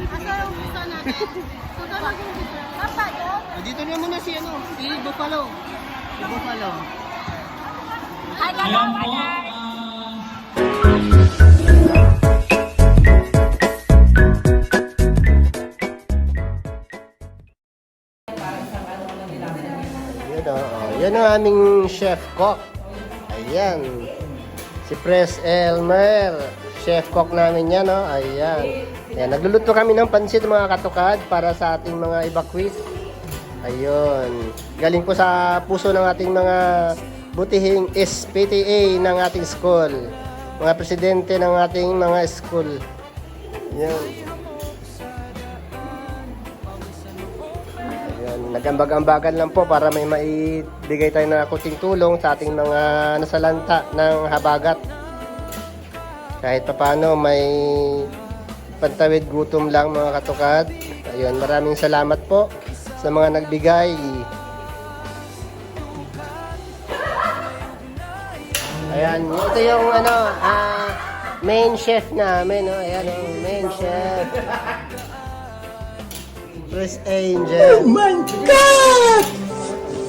Asa yung gusto natin? Susunod yung gusto. Papa, yun? Dito na muna si Buffalo. Si Buffalo. Ay, gano'n, ay. Yan ang aming chef cook. Ayan. Si Pres Elmer. Chef cook namin yan, no? Ayan. Ayan. Nagluluto kami ng pansit, mga katukad, para sa ating mga evacuees. Ayun. Galing po sa puso ng ating mga butihing SPTA ng ating school. Mga presidente ng ating mga school. Ayan. Nagambag-ambagan lang po para may maibigay tayo na kunting tulong sa ating mga nasalanta ng habagat. Kahit paano may pantawid gutom lang, mga katukad. Ayun, maraming salamat po sa mga nagbigay. Ayan, ito yung main chef namin, no? Ayan, main chef. Pres Angel. Oh my God!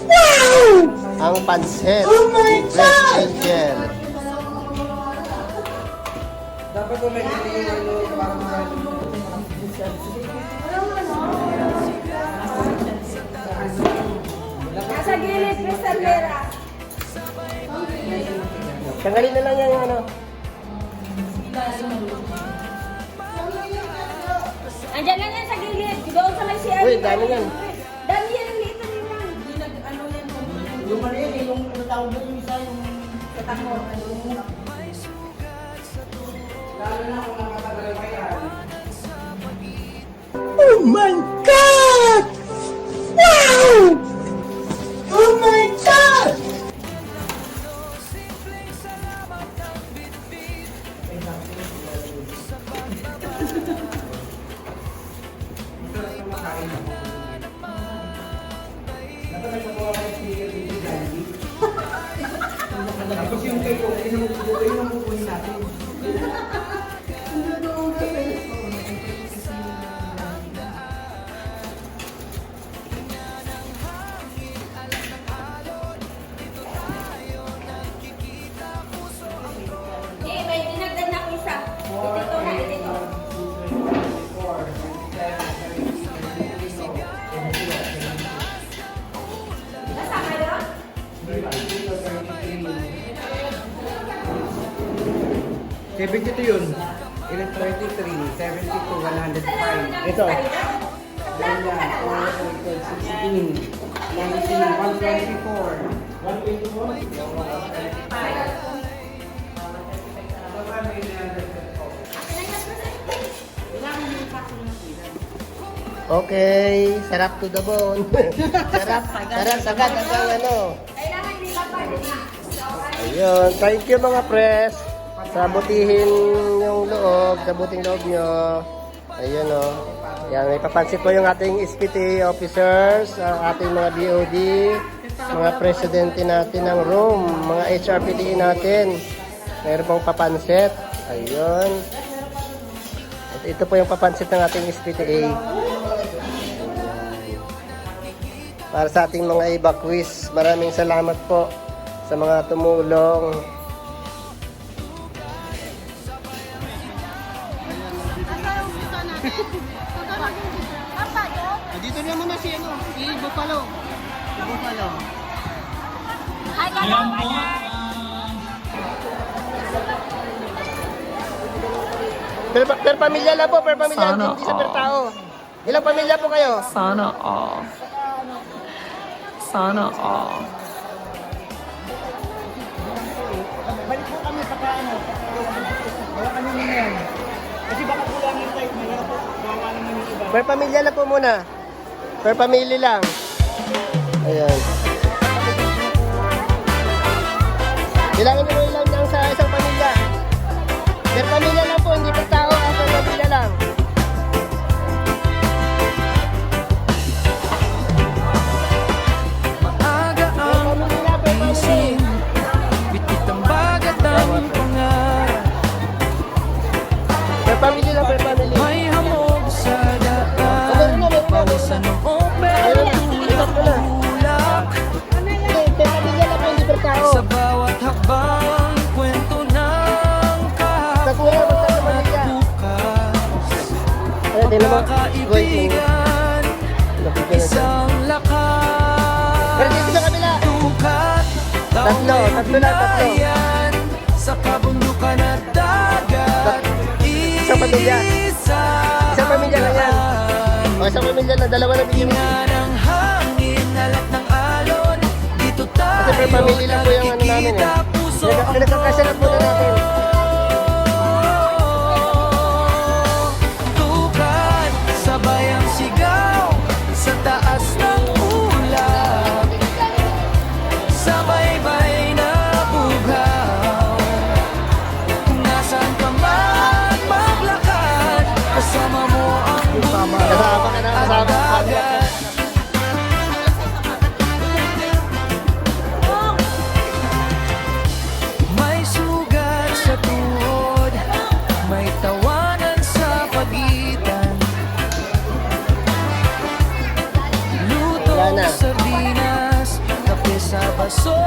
Wow! Ang pansit. Oh my Pres God! Angel. Dapat ko may Nasa gilid, Mr. Vera. Tanggalin na lang yung Andiyan lang yan sa gilid. Doon sa may CR. Uy, dami yan. Dami yan, ang liit na yan. yung maliit, yung tawag doon yung isa, yung katango. Lalo na kung nakatagal pa yan. Oh my God! Wow! Oh my God! Tapos yung kayo, yun ang kukunin natin. May dinagdag na isa. Ito na, ito. Nasa kayo? 72 yun. 33, 72, 105. Ito. Yan yan. 16, 19, 124. 124. Okay, sarap to the bone. sarap sagad hanggang Kailangan nila pa rin na. Ayun, thank you mga press. Sa butihin yung loob, sa buting loob nyo. Ayun o. Yan, may papansin po yung ating SPT officers, ating mga BOD, mga presidente natin ng room, mga HRPT natin. Mayroon pong papansit. Ayun. At ito po yung papansit ng ating SPTA. Para sa ating mga evacuees, maraming salamat po sa mga tumulong. Asa yung gusto natin? Susunod yung gusto. Papa, yun? Dito na muna si Buffalo. Si Buffalo. Ay, gano'n, ay. Per pamilya lang po, per pamilya, hindi sa per tao. Ilang pamilya po kayo? Sana all. Sana all. Balik po kami sa kaano. Wala kami nila yan. Kasi baka kulangin tayo. Mayroon po. Gawa naman yung iba. Per pamilya lang po muna. Per pamilya lang. Ayan. Bilangin nyo ilang lang sa isang pamilya. Per pamilya lang po, hindi per tao. Per pamilya lang. Maaga ang gising, bitit ang bagat ang pangarap. Per pamilya lang, per pamilya. May hamog sa tingnan mo. Wait, Magkakaibigan, napigyan na siya. isang lakas. Pero dito sa kabila. Tukat, Tatlo lang, tatlo. sa kabundukan at dagat. Isang pamilya. Isang pamilya lang yan. O, isang pamilya na, dalawa na bigyan mo. Hinga ng hangin, alat ng alon. Dito tayo Kasi per pamilya lang po yung ano namin eh. nagkikita, puso Nagkakasalat muna natin. Tukan, sabay ang sigaw sa taas ng ulap. Sabay-bay na bugaw. Kung nasaan ka man maglakad, kasama mo ang mundo Kasama ka na, at kasama ka. dagat. May sugat sa tuhod, may tawanan sa pagitan. Wala na. Lutong sardinas, kape sa baso,